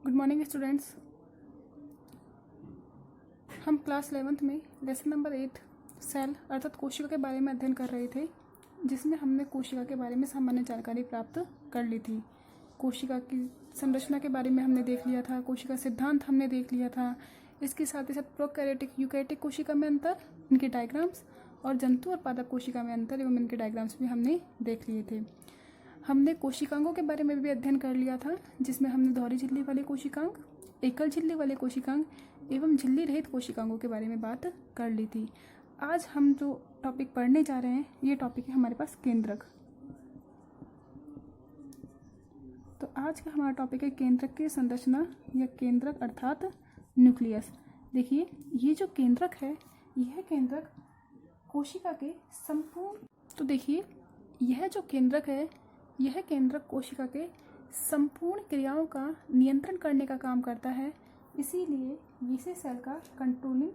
Good morning students. हम class 11th में lesson number 8 cell अर्थात कोशिका के बारे में अध्ययन कर रहे थे, जिसमें हमने कोशिका के बारे में सामान्य जानकारी प्राप्त कर ली थी। कोशिका की संरचना के बारे में हमने देख लिया था, कोशिका सिद्धांत हमने देख लिया था। इसके साथ ही साथ प्रोकैरियोटिक यूकैरियोटिक कोशिका में अंतर, इनके डायग्राम्स, और जंतु और पादप कोशिका में अंतर एवं इनके डायग्राम्स भी हमने देख लिए थे। हमने कोशिकांगों के बारे में भी अध्ययन कर लिया था, जिसमें हमने दोहरी झिल्ली वाले कोशिकांग, एकल झिल्ली वाले कोशिकांग एवं झिल्ली रहित कोशिकांगों के बारे में बात कर ली थी। आज हम जो टॉपिक पढ़ने जा रहे हैं, ये टॉपिक है हमारे पास केंद्रक। तो आज का हमारा टॉपिक है केंद्रक की संरचना या केंद्रक अर्थात न्यूक्लियस। देखिए, ये जो केंद्रक है, यह केंद्रक कोशिका के संपूर्ण तो देखिए यह जो केंद्रक है, यह केंद्रक कोशिका के संपूर्ण क्रियाओं का नियंत्रण करने का काम करता है। इसीलिए इसे सेल का कंट्रोलिंग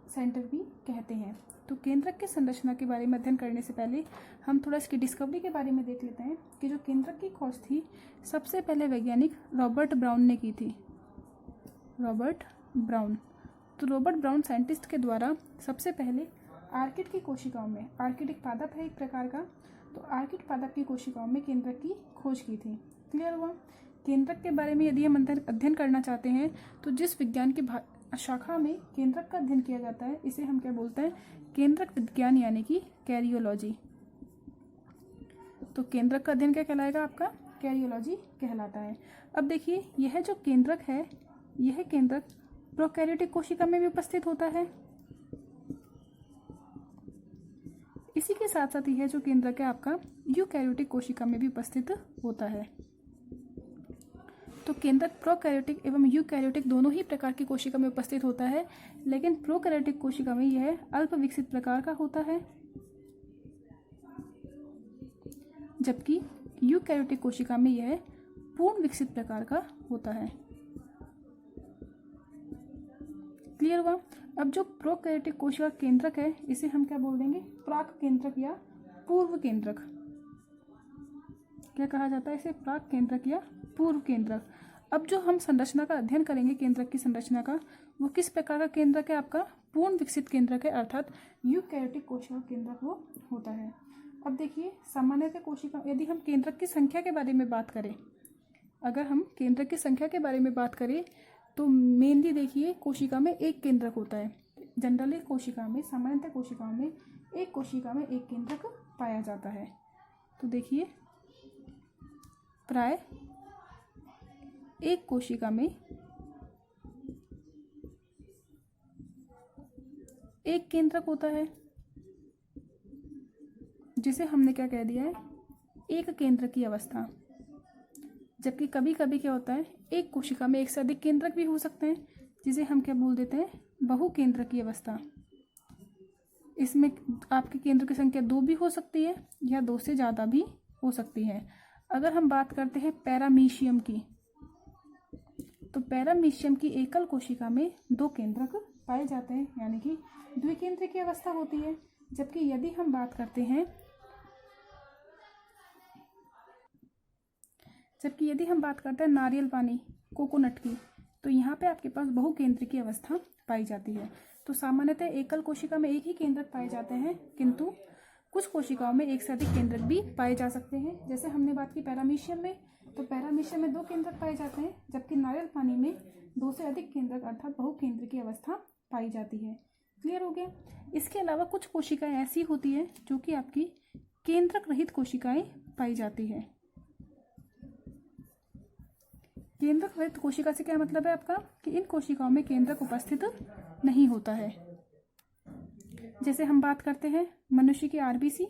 सेंटर भी कहते हैं। तो केंद्रक की संरचना के बारे में अध्ययन करने से पहले हम थोड़ा इसकी डिस्कवरी के बारे में देख लेते हैं कि जो केंद्रक की खोज थी, सबसे पहले वैज्ञानिक रॉबर्ट ब्राउन ने की थी। Robert brown. तो रॉबर्ट ब्राउन साइंटिस्ट के द्वारा सबसे पहले आर्किड की कोशिकाओं में, आर्किड एक पादप है एक प्रकार का, तो आर्किड पादप की कोशिकाओं में केंद्रक की खोज की थी। क्लियर हुआ? केंद्रक के बारे में यदि हम अध्ययन करना चाहते हैं तो जिस विज्ञान की शाखा में केंद्रक का अध्ययन किया जाता है, इसे हम क्या बोलते हैं? केंद्रक विज्ञान यानी कि कैरियोलॉजी। तो केंद्रक का अध्ययन क्या कहलाएगा? आपका कैरियोलॉजी कहलाता है। अब देखिए, यह जो केंद्रक है, यह केंद्रक प्रोकैरियोटिक कोशिका में भी उपस्थित होता है। इसी के साथ साथ यह जो केंद्रक है आपका यूकैरियोटिक कोशिका में भी उपस्थित होता है। तो केंद्रक प्रोकैरियोटिक एवं यूकैरियोटिक दोनों ही प्रकार की कोशिका में उपस्थित होता है, लेकिन प्रोकैरियोटिक कोशिका में यह अल्प विकसित प्रकार का होता है, जबकि यूकैरियोटिक कोशिका में यह पूर्ण विकसित प्रकार का होता है। क्लियर हुआ? अब जो प्रोकैरियोटिक कोशिका केंद्रक है, इसे हम क्या बोल देंगे? प्राक केंद्रक या पूर्व केंद्रक। क्या कहा जाता है इसे? प्राक केंद्रक या पूर्व केंद्रक। अब जो हम संरचना का अध्ययन करेंगे केंद्रक की संरचना का, वो किस प्रकार का केंद्रक है? आपका पूर्ण विकसित केंद्रक है, अर्थात यूकैरियोटिक कोशिका केंद्रक वो होता है। अब देखिए, सामान्यतः कोशिका, यदि हम केंद्रक की संख्या के बारे में बात करें, अगर हम केंद्रक की संख्या के बारे में बात करें तो मेनली देखिए, कोशिका में एक केंद्रक होता है। जनरली कोशिका में, सामान्यतः कोशिकाओं में एक कोशिका में एक केंद्रक पाया जाता है। तो देखिए, प्राय एक कोशिका में एक केंद्रक होता है, जिसे हमने क्या कह दिया है? एक केंद्रक की अवस्था। जबकि कभी कभी क्या होता है, एक कोशिका में एक से अधिक केंद्रक भी हो सकते हैं, जिसे हम क्या बोल देते हैं? बहुकेंद्रक की अवस्था। इसमें आपके केंद्र की संख्या 2 भी हो सकती है या 2 से ज़्यादा भी हो सकती है। अगर हम बात करते हैं पैरामीशियम की, तो पैरामीशियम की एकल कोशिका में 2 केंद्रक पाए जाते हैं, यानी कि द्विकेंद्रक की अवस्था होती है। जबकि यदि हम बात करते हैं नारियल पानी, कोकोनट की, तो यहाँ पे आपके पास बहुकेंद्रक की अवस्था पाई जाती है। तो सामान्यतः एकल कोशिका में एक ही केंद्रक पाए जाते हैं, किंतु कुछ कोशिकाओं में एक से अधिक केंद्रक भी पाए जा सकते हैं। जैसे हमने बात की पैरामीशियम में, तो पैरामीशियम में 2 केंद्रक पाए जाते हैं, जबकि नारियल पानी में 2 से अधिक केंद्रक अर्थात बहुकेंद्रक की अवस्था पाई जाती है। क्लियर हो गया? इसके अलावा कुछ कोशिकाएं ऐसी होती है जो कि आपकी केंद्रक रहित कोशिकाएं पाई जाती है। केंद्रक रहित कोशिका से क्या मतलब है आपका? कि इन कोशिकाओं में केंद्रक उपस्थित नहीं होता है। जैसे हम बात करते हैं मनुष्य की आरबीसी,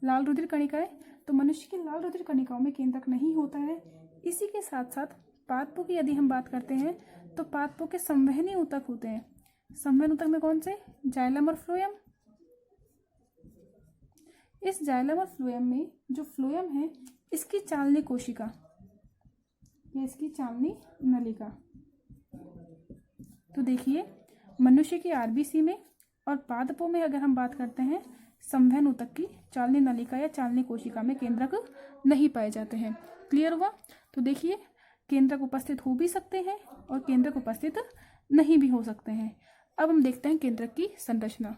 लाल रुधिर कणिकाएं, तो मनुष्य की लाल रुधिर कणिकाओं में केंद्रक नहीं होता है। इसी के साथ साथ पादपों की यदि हम बात करते हैं, तो पादपों के संवहनी ऊतक होते हैं। संवहन ऊतक में कौन से? जाइलम और फ्लोएम। इस जाइलम और फ्लोएम में जो फ्लोएम है, इसकी चालनी कोशिका या इसकी चालनी नलिका। तो देखिए, मनुष्य की आरबीसी में और पादपों में अगर हम बात करते हैं, संवहन ऊतक की चालनी नलिका या चालनी कोशिका में केंद्रक नहीं पाए जाते हैं। क्लियर हुआ? तो देखिए, केंद्रक उपस्थित हो भी सकते हैं और केंद्रक उपस्थित नहीं भी हो सकते हैं। अब हम देखते हैं केंद्रक की संरचना।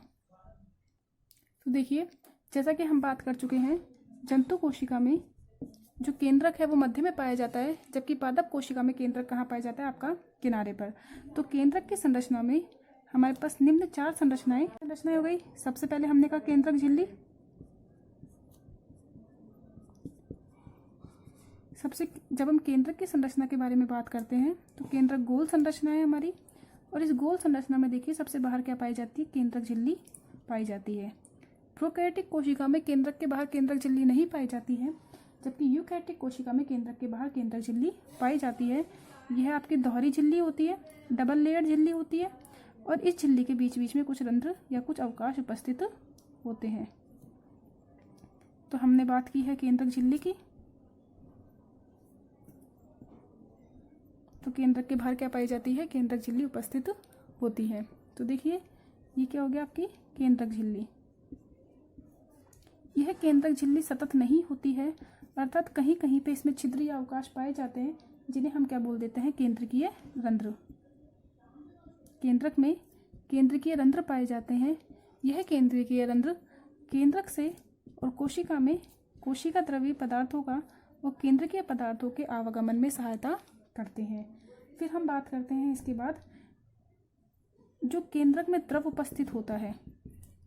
तो देखिए, जैसा कि हम बात कर चुके हैं, जंतु कोशिका में जो केंद्रक है वो मध्य में पाया जाता है, जबकि पादप कोशिका में केंद्रक कहाँ पाया जाता है? आपका किनारे पर। तो केंद्रक की संरचना में हमारे पास निम्न 4 संरचनाएं हो गई। सबसे पहले हमने कहा केंद्रक झिल्ली। जब हम केंद्रक की संरचना के बारे में बात करते हैं तो केंद्रक गोल संरचना है हमारी, और इस गोल संरचना में देखिए सबसे बाहर क्या पाई जाती है? केंद्रक झिल्ली पाई जाती है। प्रोकैरियोटिक कोशिका में केंद्रक के बाहर केंद्रक झिल्ली नहीं पाई जाती है, जबकि यूकैरियोटिक कोशिका में केंद्रक के बाहर केंद्रक झिल्ली पाई जाती है। यह आपकी दोहरी झिल्ली होती है, डबल लेयर झिल्ली होती है, और इस झिल्ली के बीच बीच में कुछ रंध्र या कुछ अवकाश उपस्थित होते हैं। तो हमने बात की है केंद्रक झिल्ली की। तो केंद्रक के बाहर क्या पाई जाती है? केंद्रक झिल्ली उपस्थित होती है। तो देखिए, ये क्या हो गया? आपकी केंद्रक झिल्ली। यह केंद्रक झिल्ली सतत नहीं होती है, अर्थात कहीं कहीं पे इसमें छिद्र या अवकाश पाए जाते हैं, जिन्हें हम क्या बोल देते हैं? केंद्रकीय रंध्र। केंद्रक में केंद्रकीय रंध्र पाए जाते हैं। यह केंद्रकीय रंध्र केंद्रक से और कोशिका में कोशिका द्रव्य पदार्थों का और केंद्रकीय पदार्थों के आवागमन में सहायता करते हैं। फिर हम बात करते हैं इसके बाद जो केंद्रक में द्रव उपस्थित होता है।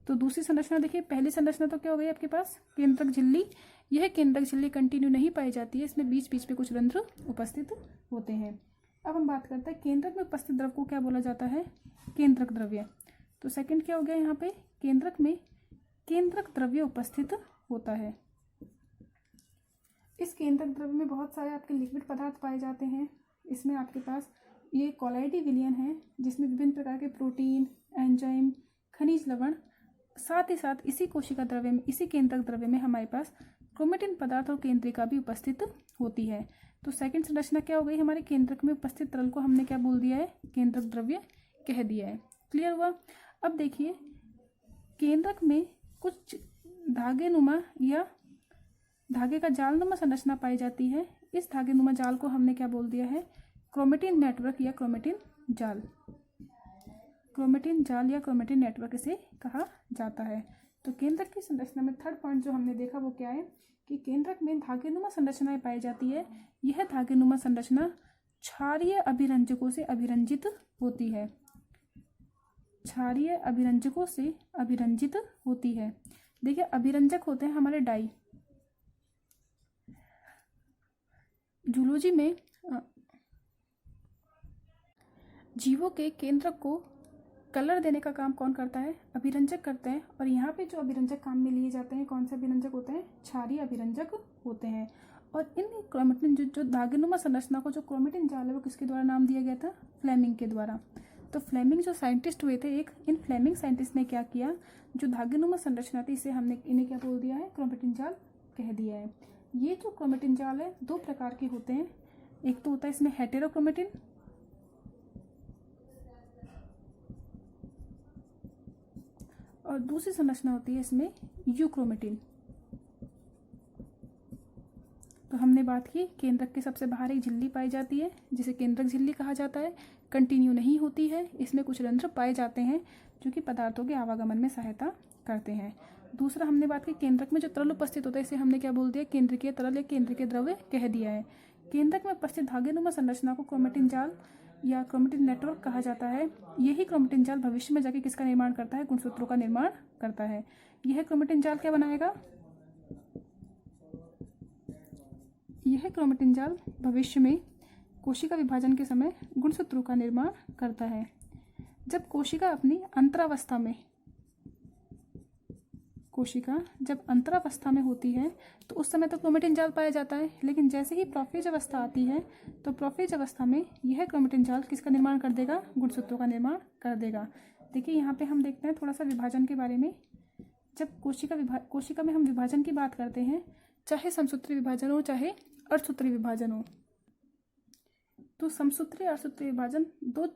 तो दूसरी संरचना देखिए, पहली संरचना तो क्या हो गई आपके पास? केंद्रक झिल्ली। यह केंद्रक झिल्ली कंटिन्यू नहीं पाई जाती है, इसमें बीच बीच में कुछ रंध्र उपस्थित होते हैं। अब हम बात करते हैं केंद्रक में उपस्थित द्रव को क्या बोला जाता है? केंद्रक द्रव्य। तो सेकंड क्या हो गया यहाँ पे? केंद्रक में केंद्रक द्रव्य उपस्थित होता है। इस केंद्रक द्रव्य में बहुत सारे आपके लिक्विड पदार्थ पाए जाते हैं। इसमें आपके पास ये कॉलाइडी विलयन है, जिसमें विभिन्न प्रकार के प्रोटीन, एंजाइम, खनिज लवण, साथ ही साथ इसी कोशिका द्रव्य में, इसी केंद्रक द्रव्य में हमारे पास क्रोमेटिन पदार्थ और केंद्रिका भी उपस्थित होती है। तो सेकंड संरचना क्या हो गई? हमारे केंद्रक में उपस्थित तरल को हमने क्या बोल दिया है? केंद्रक द्रव्य कह दिया है। क्लियर हुआ? अब देखिए, केंद्रक में कुछ धागेनुमा या धागे का जालनुमा संरचना पाई जाती है। इस धागेनुमा जाल को हमने क्या बोल दिया है? क्रोमेटिन नेटवर्क या क्रोमेटिन जाल। क्रोमेटिन जाल या क्रोमेटिन नेटवर्क इसे कहा जाता है। तो केंद्रक की संरचना में थर्ड पॉइंट जो हमने देखा वो क्या है कि केंद्रक में धागेनुमा संरचनाएं पाई जाती है। यह धागेनुमा संरचना क्षारीय अभिरंजकों से अभिरंजित होती है। क्षारीय अभिरंजकों से अभिरंजित होती है। देखिए, अभिरंजक होते हैं हमारे डाई। जूलॉजी में जीवों के केंद्रक को कलर देने का काम कौन करता है? अभिरंजक करते हैं। और यहाँ पे जो अभिरंजक काम में लिए जाते हैं, कौन से अभिरंजक होते हैं? क्षारीय अभिरंजक होते हैं। और इन क्रोमेटिन जो धागेनुमा संरचना को जो क्रोमेटिन जाल है वो किसके द्वारा नाम दिया गया था? फ्लेमिंग के द्वारा। तो फ्लेमिंग जो साइंटिस्ट हुए थे, इन फ्लेमिंग साइंटिस्ट ने क्या किया? जो धागेनुमा संरचना थी इन्हें क्या बोल दिया है? क्रोमेटिन जाल कह दिया है। ये जो क्रोमेटिन जाल है 2 प्रकार के होते हैं। एक तो होता है इसमें हेटेरोक्रोमेटिन, और दूसरी संरचना होती है इसमें यूक्रोमेटिन। तो हमने बात की केंद्रक के सबसे बाहर एक झिल्ली पाई जाती है जिसे केंद्रक झिल्ली कहा जाता है। कंटिन्यू नहीं होती है, इसमें कुछ रंध्र पाए जाते हैं जो कि पदार्थों के आवागमन में सहायता करते हैं। दूसरा हमने बात की केंद्रक में जो तरल उपस्थित होता है इसे हमने क्या बोल दिया? केंद्रकीय तरल या केंद्रकीय द्रव्य कह दिया है। केंद्रक में उपस्थित धागेनुमा संरचना को क्रोमेटिन जाल या क्रोमेटिन नेटवर्क कहा जाता है। यही क्रोमेटिन जाल भविष्य में जाके किसका निर्माण करता है? गुणसूत्रों का निर्माण करता है। यह क्रोमेटिन जाल क्या बनाएगा? यह क्रोमेटिन जाल भविष्य में कोशिका विभाजन के समय गुणसूत्रों का निर्माण करता है। जब कोशिका अपनी अंतरावस्था में होती है तो उस समय तो क्रोमेटिन जाल पाया जाता है, लेकिन जैसे ही प्रोफेज अवस्था आती है तो प्रोफेज अवस्था में यह क्रोमेटिन जाल किसका निर्माण कर देगा? गुणसूत्रों का निर्माण कर देगा। देखिए, यहाँ पे हम देखते हैं थोड़ा सा विभाजन के बारे में। जब कोशिका में हम विभाजन की बात करते हैं, चाहे समसूत्री विभाजन हो चाहे अर्धसूत्री विभाजन हो, तो समसूत्री अर्धसूत्री विभाजन 2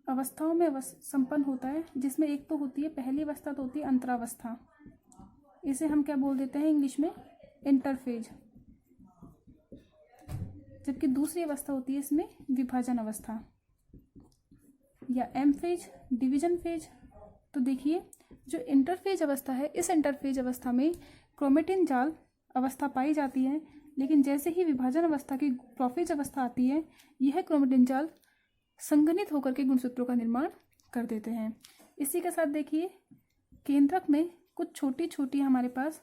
अवस्थाओं में संपन्न होता है, जिसमें एक तो होती है पहली अवस्था तो होती है अंतरावस्था। इसे हम क्या बोल देते हैं इंग्लिश में? इंटरफेज। जबकि दूसरी अवस्था होती है इसमें विभाजन अवस्था या एम फेज, डिवीजन फेज। तो देखिए जो इंटरफेज अवस्था है, इस इंटरफेज अवस्था में क्रोमेटिन जाल अवस्था पाई जाती है, लेकिन जैसे ही विभाजन अवस्था की प्रोफेज अवस्था आती है, यह क्रोमेटिन जाल संघनित होकर के गुणसूत्रों का निर्माण कर देते हैं। इसी के साथ देखिए केंद्रक में कुछ छोटी छोटी हमारे पास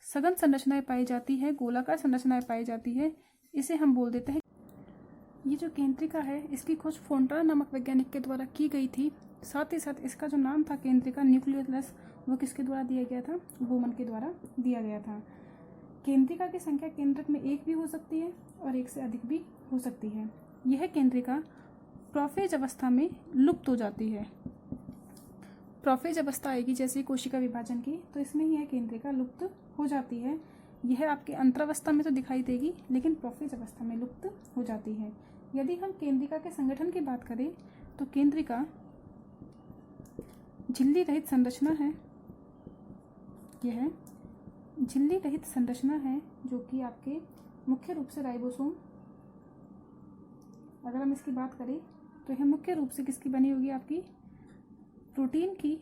सघन संरचनाएं पाई जाती है, गोलाकार संरचनाएं पाई जाती है। इसे हम बोल देते हैं। ये जो केंद्रिका है इसकी खोज फोंटाना नामक वैज्ञानिक के द्वारा की गई थी। साथ ही साथ इसका जो नाम था केंद्रिका न्यूक्लियस, वो किसके द्वारा दिया गया था? बोमन के द्वारा दिया गया था। केंद्रिका की संख्या केंद्रक में एक भी हो सकती है और एक से अधिक भी हो सकती है। यह केंद्रिका प्रोफेज अवस्था में लुप्त हो जाती है। प्रोफेज अवस्था आएगी जैसे कोशिका विभाजन की, तो इसमें यह केंद्रिका लुप्त हो जाती है। यह आपके अंतरावस्था में तो दिखाई देगी, लेकिन प्रोफेज अवस्था में लुप्त हो जाती है। यदि हम केंद्रिका के संगठन की बात करें तो केंद्रिका झिल्ली रहित संरचना है। यह झिल्ली रहित संरचना है जो कि आपके मुख्य रूप से राइबोसोम, अगर हम इसकी बात करें तो यह मुख्य रूप से किसकी बनी होगी? आपकी प्रोटीन की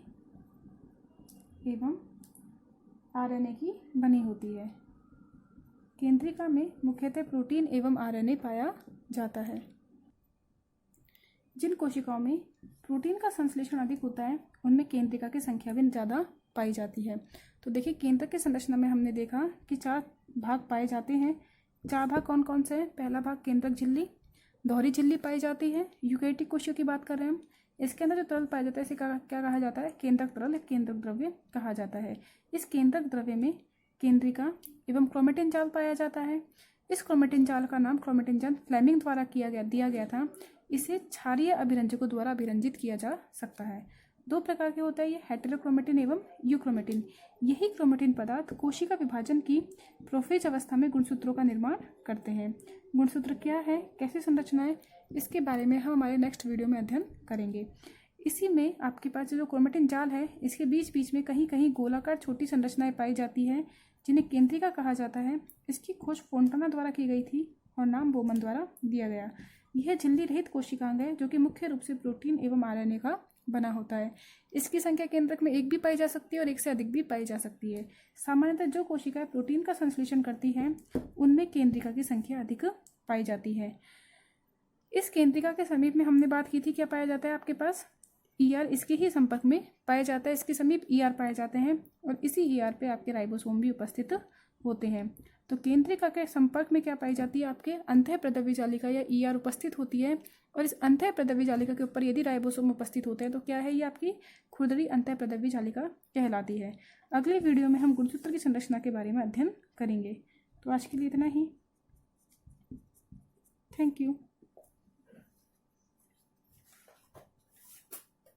एवं आरएनए की बनी होती है। केंद्रिका में मुख्यतः प्रोटीन एवं आरएनए पाया जाता है। जिन कोशिकाओं में प्रोटीन का संश्लेषण अधिक होता है उनमें केंद्रिका की संख्या भी ज़्यादा पाई जाती है। तो देखिए केंद्रक की संरचना में हमने देखा कि 4 भाग पाए जाते हैं। 4 भाग कौन कौन से हैं? पहला भाग केंद्रक झिल्ली, दोहरी झिल्ली पाई जाती है। यूकेरियोटिक कोशिकाओं की बात कर रहे हैं हम। इसके अंदर जो तरल पाया जाता है इसे क्या कहा जाता है? केंद्रक तरल या केंद्रक द्रव्य कहा जाता है। इस केंद्रक द्रव्य में केंद्रिका एवं क्रोमेटिन जाल पाया जाता है। इस क्रोमेटिन जाल का नाम क्रोमेटिन जाल फ्लेमिंग द्वारा दिया गया था। इसे क्षारीय अभिरंजकों द्वारा अभिरंजित किया जा सकता है। 2 प्रकार के होता है ये, हेटेरोक्रोमेटिन एवं यूक्रोमेटिन। यही क्रोमेटिन पदार्थ कोशिका विभाजन की प्रोफेज अवस्था में गुणसूत्रों का निर्माण करते हैं। गुणसूत्र क्या है, कैसी संरचना है, इसके बारे में हम हमारे नेक्स्ट वीडियो में अध्ययन करेंगे। इसी में आपके पास जो क्रोमेटिन जाल है इसके बीच बीच में कहीं कहीं गोलाकार छोटी संरचनाएं पाई जाती है जिन्हें केंद्रिका कहा जाता है। इसकी खोज फोंटाना द्वारा की गई थी और नाम बोमन द्वारा दिया गया। यह झिल्ली रहित कोशिकांग है जो कि मुख्य रूप से प्रोटीन एवं आरएनए का बना होता है। इसकी संख्या केंद्रक में एक भी पाई जा सकती है और एक से अधिक भी पाई जा सकती है। सामान्यतः जो कोशिकाएं प्रोटीन का संश्लेषण करती हैं उनमें केंद्रिका की संख्या अधिक पाई जाती है। इस केंद्रिका के समीप में हमने बात की थी क्या पाया जाता है आपके पास? ईआर इसके ही संपर्क में पाया जाता है। इसके समीप ईआर पाए जाते हैं और इसी ईआर पे आपके राइबोसोम भी उपस्थित होते हैं। तो केंद्रिका के संपर्क में क्या पाई जाती है? आपके अंतःप्रदव्य जालिका या ईआर उपस्थित होती है। और इस अंतःप्रदव्य जालिका के ऊपर यदि राइबोसोम उपस्थित होते हैं तो क्या है? ये आपकी खुरदरी अंतःप्रदव्य जालिका कहलाती है। अगले वीडियो में हम गुणसूत्र की संरचना के बारे में अध्ययन करेंगे। तो आज के लिए इतना ही। Thank you.